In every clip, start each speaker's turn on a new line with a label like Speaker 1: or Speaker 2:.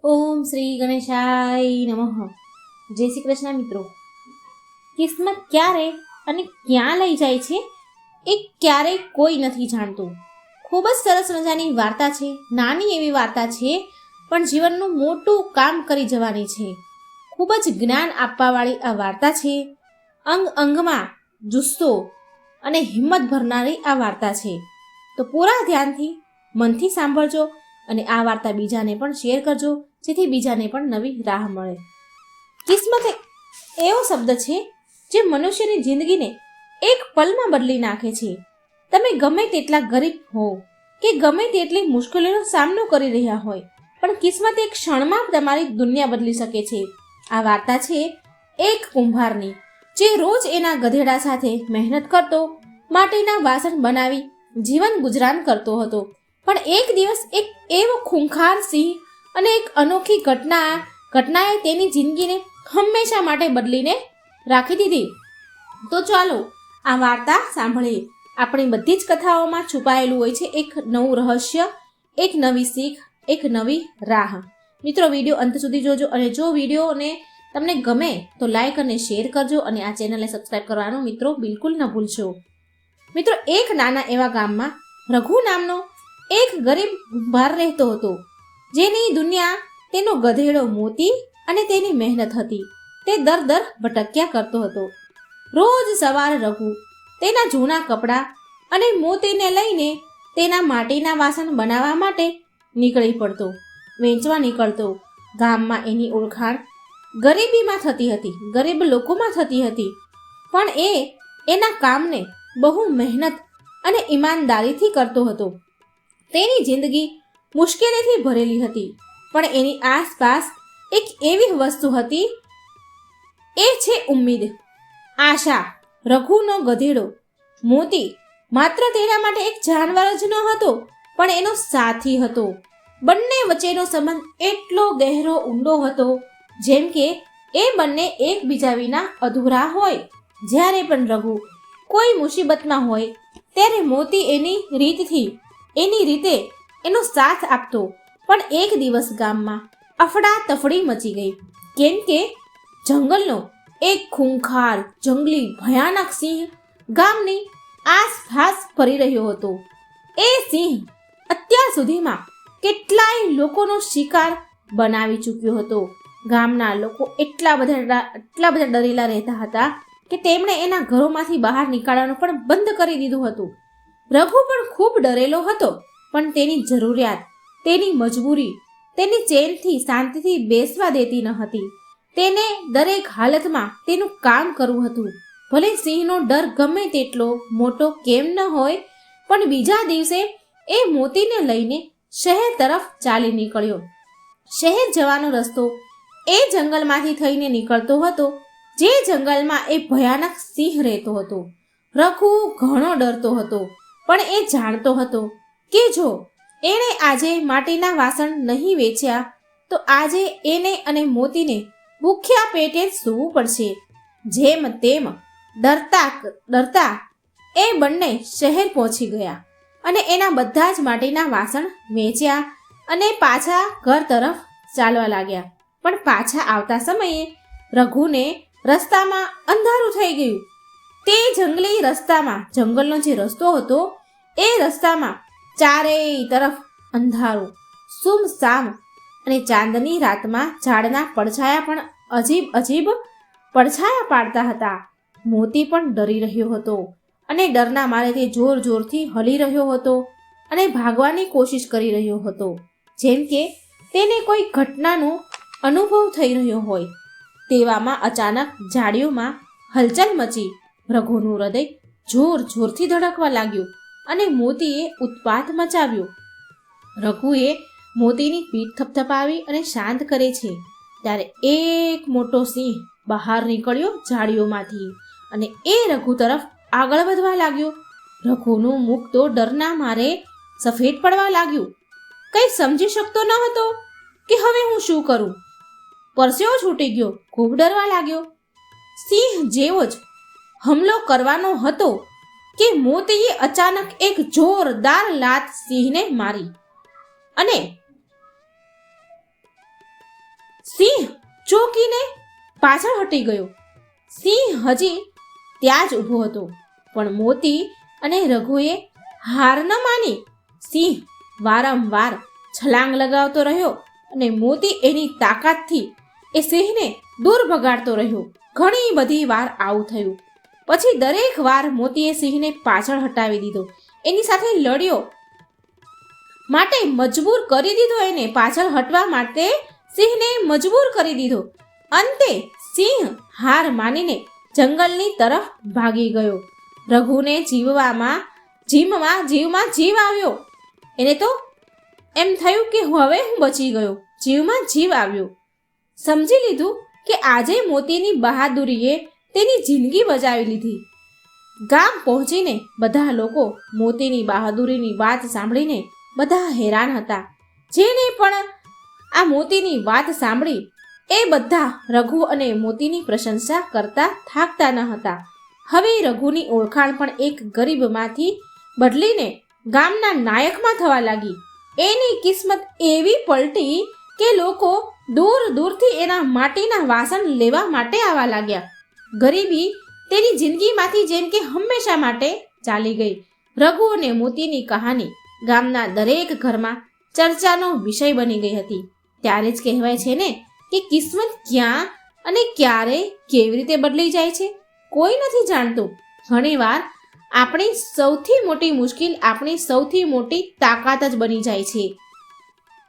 Speaker 1: ઓમ શ્રી ગણેશાય નમઃ. જય શ્રી કૃષ્ણ મિત્રો. કિસ્મત ક્યારે અને ક્યાં લઈ જાય છે એ ક્યારેય કોઈ નથી જાણતું. ખૂબ જ સરસ મજાની વાર્તા છે. નાની એવી વાર્તા છે, પણ જીવનનું મોટું કામ કરી જવાની છે. ખૂબ જ જ્ઞાન આપવાવાળી આ વાર્તા છે. અંગ અંગમાં જુસ્સો અને હિંમત ભરનારી આ વાર્તા છે. તો પૂરા ધ્યાનથી મનથી સાંભળજો અને આ વાર્તા બીજાને પણ શેર કરજો, જેથી બીજાને પણ નવી રાહ મળે. કિસ્મત એવો શબ્દ છે જે મનુષ્યની જિંદગીને એક પલમાં બદલી નાખે છે. તમે ગમે તેટલા ગરીબ હો કે ગમે તેટલી મુશ્કેલીનો સામનો કરી રહ્યા હોય, પણ કિસ્મત એક ક્ષણમાં તમારી દુનિયા બદલી શકે છે. આ વાર્તા છે એક કુંભારની, જે રોજ એના ગધેડા સાથે મહેનત કરતો, માટીના વાસણ બનાવી જીવન ગુજરાન કરતો હતો. પણ એક દિવસ એક એવો ખૂંખાર સિંહ અને એક અનોખી ઘટનાએ તેની જિંદગીને હંમેશા માટે બદલીને રાખી દીધી. તો ચાલો આ વાર્તા સાંભળીએ. આપણી બધી જ કથાઓમાં છુપાયેલું હોય છે એક નવું રહસ્ય, એક નવી શીખ, એક નવી રાહ. મિત્રો, વિડીયો અંત સુધી જોજો અને જો વિડીયોને તમને ગમે તો લાઈક અને શેર કરજો અને આ ચેનલને સબસ્ક્રાઈબ કરવાનું મિત્રો બિલકુલ ન ભૂલશો. મિત્રો, એક નાના એવા ગામમાં રઘુ નામનો એક ગરીબ કુંભાર રહેતો હતો, જેની દુનિયા તેનો ગધેડો મોતી અને તેની મહેનત હતી. તે દર ભટક્યા કરતો હતો. રોજ સવારે રઘુ તેના જૂના કપડાં અને મોતીને લઈને તેના માટીના વાસણ બનાવવા માટે નીકળી પડતો, વેચવા નીકળતો. ગામમાં એની ઓળખાણ ગરીબ લોકોમાં થતી હતી, પણ એના કામને બહુ મહેનત અને ઈમાનદારીથી કરતો હતો. તેની જિંદગી મુશ્કેલીથી ભરેલી હતી, પણ એની આસપાસ એક એવી વસ્તુ હતી, એ છે ઉમ્મીદ, આશા. રઘુનો ગધેડો મોતી માત્ર તેના માટે એક જાનવર જ ન હતો, પણ એનો સાથી હતો. બંને વચ્ચેનો સંબંધ એટલો ગહેરો ઊંડો હતો, જેમ કે એ બંને એકબીજા વિના અધૂરા હોય. જ્યારે પણ રઘુ કોઈ મુસીબતમાં હોય, ત્યારે મોતી એની રીતે એનો સાથ આપતો. પણ એક દિવસ ગામમાં અફડાતફડી મચી ગઈ, કેમ કે જંગલનો એક ખૂંખાર જંગલી ભયાનક સિંહ ગામની આસપાસ ફરી રહ્યો હતો. એ સિંહ અત્યાર સુધીમાં કેટલાય લોકોનો શિકાર બનાવી ચૂક્યો હતો. ગામના લોકો એટલા બધા ડરેલા રહેતા હતા કે તેમણે એના ઘરોમાંથી બહાર નીકળવાનું પણ બંધ કરી દીધું હતું. રઘુ પણ ખૂબ ડરેલો હતો, પણ તેની જરૂરિયાત, તેની મજબૂરી તેને ચેનથી શાંતિથી બેસવા દેતી ન હતી. તેને દરેક હાલતમાં તેનું કામ કરવું હતું, ભલે સિંહનો ડર ગમે તેટલો મોટો કેમ ન હોય. પણ બીજા દિવસે એ મોતીને લઈને શહેર તરફ ચાલી નીકળ્યો. શહેર જવાનો રસ્તો એ જંગલમાંથી થઈને નીકળતો હતો, જે જંગલમાં એ ભયાનક સિંહ રહેતો હતો. રઘુ ઘણો ડરતો હતો, પણ એ જાણતો હતો કે જો એણે આજે માટીના વાસણ નહીં વેચ્યા, તો આજે એને અને મોતીને ભૂખ્યા પેટે સૂવું પડશે. જેમ તેમ ડરતા એ બંને શહેર પહોંચી ગયા અને એના બધા જ માટીના વાસણ વેચ્યા અને પાછા ઘર તરફ ચાલવા લાગ્યા. પણ પાછા આવતા સમયે રઘુને રસ્તામાં અંધારું થઈ ગયું. તે જંગલનો જે રસ્તો હતો, એ રસ્તામાં ચારેય તરફ અંધારું, સુમસામ અને ચાંદની રાતમાં ઝાડના પડછાયા પણ અજીબ પડછાયા પાડતા હતા. મોતી પણ ડરી રહ્યો હતો અને ડરના મારે તે જોરથી હલી રહ્યો હતો અને ભાગવાની કોશિશ કરી રહ્યો હતો, જેમ કે તેને કોઈ ઘટનાનો અનુભવ થઈ રહ્યો હોય. તેવામાં અચાનક ઝાડીઓમાં હલચલ મચી. રઘુનું હૃદય જોરથી ધડકવા લાગ્યું અને મોતીએ ઉત્પાત મચાવ્યો. રઘુએ મોતીની પીઠ થપથપાવી અને શાંત કરે છે, ત્યારે એક મોટો સિંહ બહાર નીકળ્યો ઝાડીઓમાંથી અને એ રઘુ તરફ આગળ વધવા લાગ્યો. રઘુનું મુખ તો ડરના મારે સફેદ પડવા લાગ્યું. કંઈ સમજી શકતો ન હતો કે હવે હું શું કરું. પરસેવો છૂટી ગયો, ખૂબ ડરવા લાગ્યો. સિંહ જેવો જ હુમલો કરવાનો હતો કે મોતીએ અચાનક એક જોરદાર લાત સિંહને મારી અને સિંહ ચોંકીને પાછળ હટી ગયો. સિંહ હજી ત્યાં જ ઊભો હતો, પણ મોતી અને રઘુએ હાર ન માની. સિંહ વારંવાર છલાંગ લગાવતો રહ્યો અને મોતી એની તાકાતથી એ સિંહને દૂર ભગાડતો રહ્યો. ઘણી બધી વાર આવું થયું. પછી દરેક વાર મોતીએ સિંહને પાછળ હટાવી દીધો, એની સાથે લડ્યો, માટે મજબૂર કરી દીધો. એને પાછળ હટવા માટે સિંહને મજબૂર કરી દીધો. અંતે સિંહ હાર માનીને જંગલની તરફ ભાગી ગયો. રઘુને જીવમાં જીવ આવ્યો. એને તો એમ થયું કે હવે હું બચી ગયો, જીવમાં જીવ આવ્યો. સમજી લીધું કે આજે મોતીની બહાદુરીએ તેની જિંદગી બચાવી લીધી. ગામ પહોંચીને બધા લોકો મોતીની બહાદુરીની વાત સાંભળીને બધા હેરાન હતા. જેને પણ આ મોતીની વાત સાંભળી એ બધા રઘુ અને મોતીની પ્રશંસા કરતા થાકતા ન હતા. હવે રઘુની ઓળખાણ પણ એક ગરીબમાંથી બદલીને ગામના નાયકમાં થવા લાગી. એની કિસ્મત એવી પલટી કે લોકો દૂર દૂરથી એના માટીના વાસણ લેવા માટે આવવા લાગ્યા. ગરીબી તેની જિંદગીમાંથી જેમ કે હંમેશા માટે ચાલી ગઈ. રઘુ અને મોતીની કહાની ગામના દરેક ઘરમાં ચર્ચાનો વિષય બની ગઈ હતી. ત્યારે જ કહેવાય છે ને કે કિસ્મત ક્યાં અને ક્યારે કેવી રીતે બદલાઈ જાય છે કોઈ નથી જાણતું. ઘણીવાર આપણી સૌથી મોટી મુશ્કેલ આપણી સૌથી મોટી તાકાત જ બની જાય છે.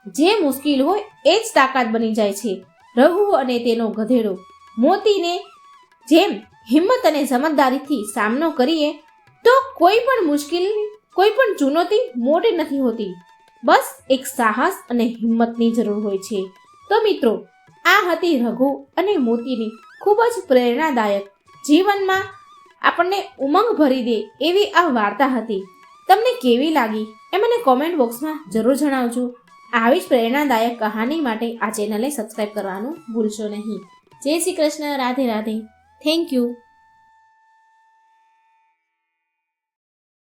Speaker 1: જે મુશ્કેલ હોય એ જ તાકાત બની જાય છે. રઘુ અને તેનો ગધેડો મોતીને જેમ હિંમત અને સમજદારીથી સામનો કરીએ તો કોઈ પણ મુશ્કેલ, કોઈ પણ ચુનૌતી મોટી નથી હોતી. બસ એક સાહસ અને હિંમતની જરૂર હોય છે. તો મિત્રો, આ હતી રઘુ અને મોતીની ખૂબ જ પ્રેરણાદાયક, જીવનમાં આપણને ઉમંગ ભરી દે એવી આ વાર્તા હતી. તમને કેવી લાગી એ મને કોમેન્ટ બોક્સમાં જરૂર જણાવજો. આવી જ પ્રેરણાદાયક કહાની માટે આ ચેનલને સબસ્ક્રાઈબ કરવાનું ભૂલશો નહીં. જય શ્રી કૃષ્ણ. રાધે રાધે. Thank you.